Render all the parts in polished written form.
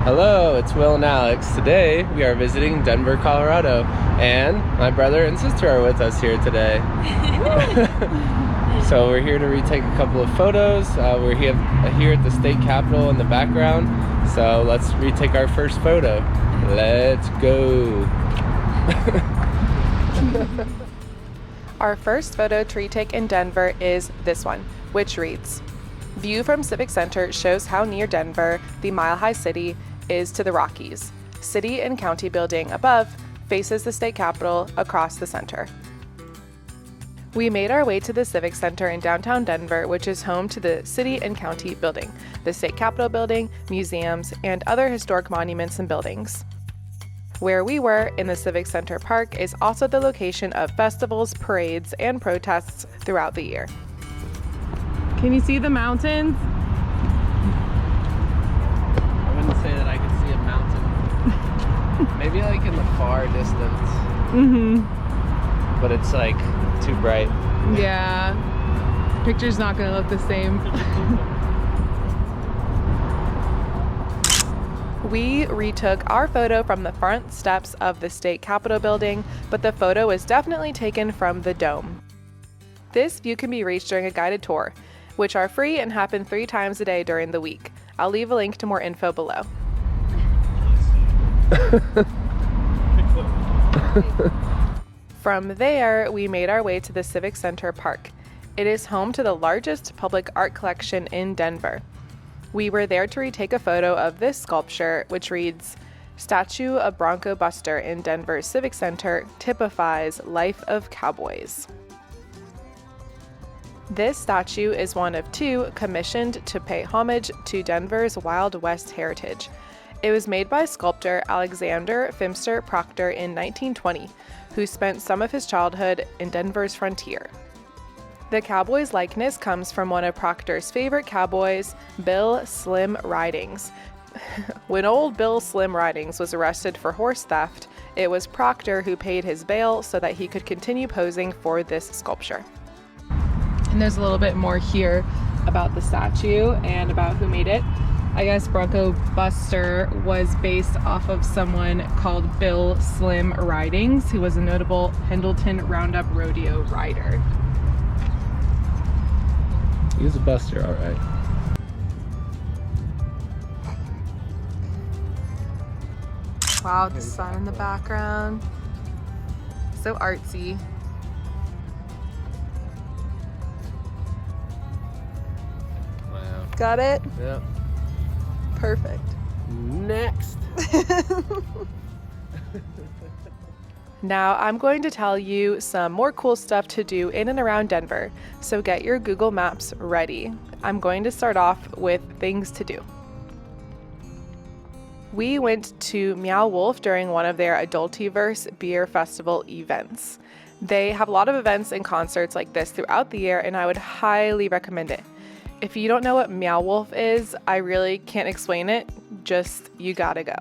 Hello, it's Will and Alex. Today we are visiting Denver, Colorado, and my brother and sister are with us here today. So we're here to retake a couple of photos. We're here at the state capitol in the background, so let's retake our first photo. Let's go. Our first photo to retake in Denver is this one, which reads, "View from Civic Center shows how near Denver, the mile-high city, is to the Rockies. City and county building above faces the state capitol across the center." We made our way to the Civic Center in downtown Denver, which is home to the City and County Building, the State Capitol Building, museums, and other historic monuments and buildings. Where we were in the Civic Center Park is also the location of festivals, parades, and protests throughout the year. Can you see the mountains? I wouldn't say that I could see a mountain. Maybe like in the far distance. But it's like too bright. Yeah. Picture's not gonna look the same. We retook our photo from the front steps of the State Capitol building, but the photo was definitely taken from the dome. This view can be reached during a guided tour, which are free and happen 3 times a day during the week. I'll leave a link to more info below. From there, we made our way to the Civic Center Park. It is home to the largest public art collection in Denver. We were there to retake a photo of this sculpture, which reads, "Statue of Bronco Buster in Denver Civic Center typifies life of cowboys." This statue is one of 2 commissioned to pay homage to Denver's Wild West heritage. It was made by sculptor Alexander Fimster Proctor in 1920, who spent some of his childhood in Denver's frontier. The cowboy's likeness comes from one of Proctor's favorite cowboys, Bill Slim Ridings. When old Bill Slim Ridings was arrested for horse theft, it was Proctor who paid his bail so that he could continue posing for this sculpture. And there's a little bit more here about the statue and about who made it. I guess Bronco Buster was based off of someone called Bill Slim Ridings, who was a notable Pendleton Roundup rodeo rider. He was a buster, all right. Wow, the sun in the background. So artsy. Wow. Got it? Yep. Perfect. Next. Now I'm going to tell you some more cool stuff to do in and around Denver, so get your Google Maps ready. I'm going to start off with things to do. We went to Meow Wolf during one of their Adultiverse Beer Festival events. They have a lot of events and concerts like this throughout the year, and I would highly recommend it. If you don't know what Meow Wolf is, I really can't explain it, just you gotta go.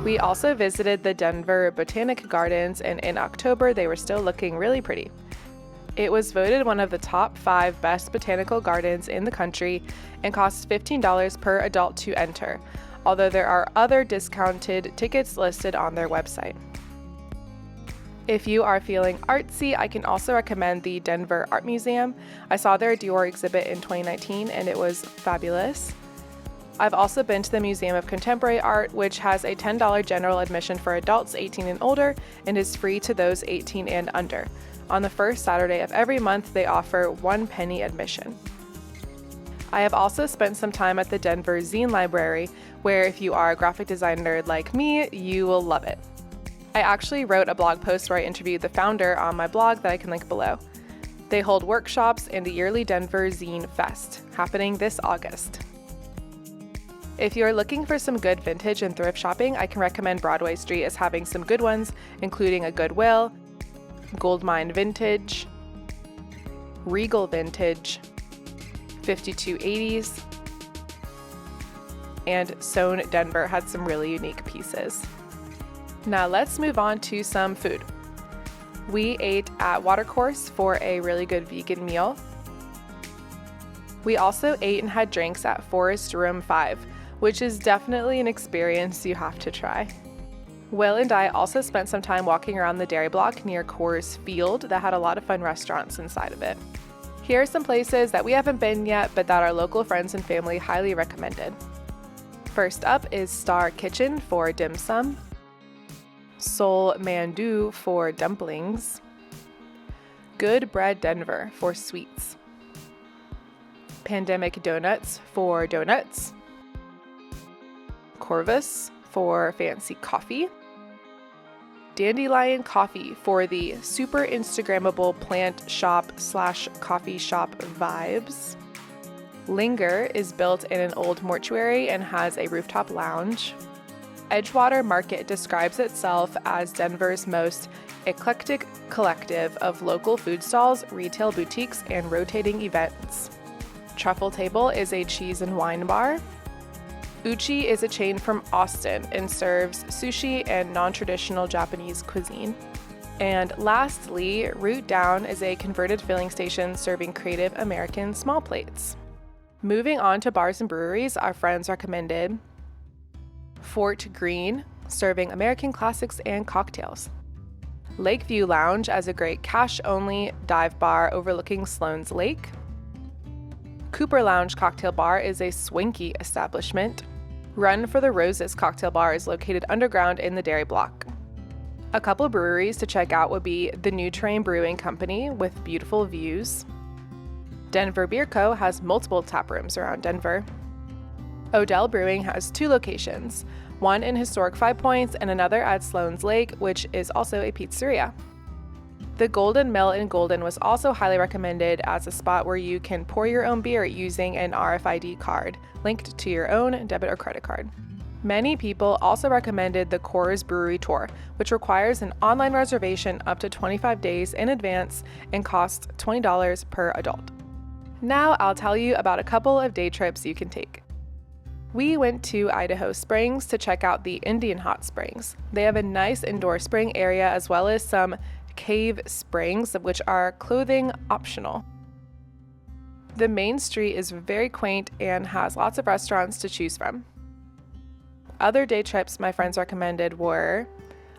We also visited the Denver Botanic Gardens, and in October they were still looking really pretty. It was voted one of the top 5 best botanical gardens in the country and costs $15 per adult to enter, although there are other discounted tickets listed on their website. If you are feeling artsy, I can also recommend the Denver Art Museum. I saw their Dior exhibit in 2019 and it was fabulous. I've also been to the Museum of Contemporary Art, which has a $10 general admission for adults 18 and older and is free to those 18 and under. On the first Saturday of every month, they offer 1 penny admission. I have also spent some time at the Denver Zine Library, where if you are a graphic designer like me, you will love it. I actually wrote a blog post where I interviewed the founder on my blog that I can link below. They hold workshops in the yearly Denver Zine Fest, happening this August. If you're looking for some good vintage and thrift shopping, I can recommend Broadway Street as having some good ones, including a Goodwill, Goldmine Vintage, Regal Vintage, 5280s, and Sewn Denver had some really unique pieces. Now let's move on to some food. We ate at Watercourse for a really good vegan meal. We also ate and had drinks at Forest Room 5, which is definitely an experience you have to try. Will and I also spent some time walking around the dairy block near Coors Field that had a lot of fun restaurants inside of it. Here are some places that we haven't been yet, but that our local friends and family highly recommended. First up is Star Kitchen for dim sum, Seoul Mandu for dumplings, Good Bread Denver for sweets, Pandemic Donuts for donuts, Corvus for fancy coffee, Dandelion Coffee for the super Instagrammable plant shop / coffee shop vibes. Linger is built in an old mortuary and has a rooftop lounge. Edgewater Market describes itself as Denver's most eclectic collective of local food stalls, retail boutiques, and rotating events. Truffle Table is a cheese and wine bar. Uchi is a chain from Austin and serves sushi and non-traditional Japanese cuisine. And lastly, Root Down is a converted filling station serving creative American small plates. Moving on to bars and breweries, our friends recommended Fort Greene, serving American classics and cocktails. Lakeview Lounge as a great cash-only dive bar overlooking Sloan's Lake. Cooper Lounge Cocktail Bar is a swanky establishment. Run for the Roses Cocktail Bar is located underground in the dairy block. A couple breweries to check out would be the New Train Brewing Company with beautiful views. Denver Beer Co. has multiple tap rooms around Denver. Odell Brewing has 2 locations, one in historic Five Points and another at Sloan's Lake, which is also a pizzeria. The Golden Mill in Golden was also highly recommended as a spot where you can pour your own beer using an RFID card linked to your own debit or credit card. Many people also recommended the Coors Brewery Tour, which requires an online reservation up to 25 days in advance and costs $20 per adult. Now I'll tell you about a couple of day trips you can take. We went to Idaho Springs to check out the Indian Hot Springs. They have a nice indoor spring area as well as some cave springs, which are clothing optional. The main street is very quaint and has lots of restaurants to choose from. Other day trips my friends recommended were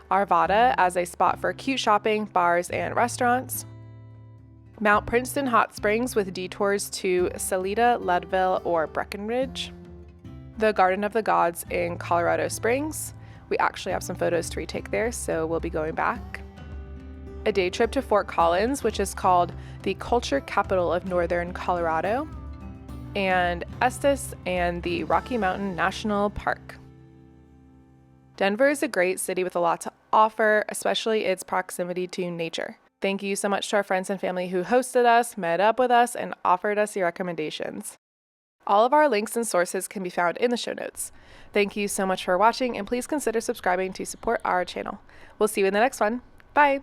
Arvada as a spot for cute shopping, bars, and restaurants, Mount Princeton Hot Springs with detours to Salida, Leadville, or Breckenridge, the Garden of the Gods in Colorado Springs. We actually have some photos to retake there, so we'll be going back. A day trip to Fort Collins, which is called the culture capital of northern Colorado, and Estes and the Rocky Mountain National Park. Denver is a great city with a lot to offer, especially its proximity to nature. Thank you so much to our friends and family who hosted us, met up with us, and offered us your recommendations. All of our links and sources can be found in the show notes. Thank you so much for watching, and please consider subscribing to support our channel. We'll see you in the next one. Bye!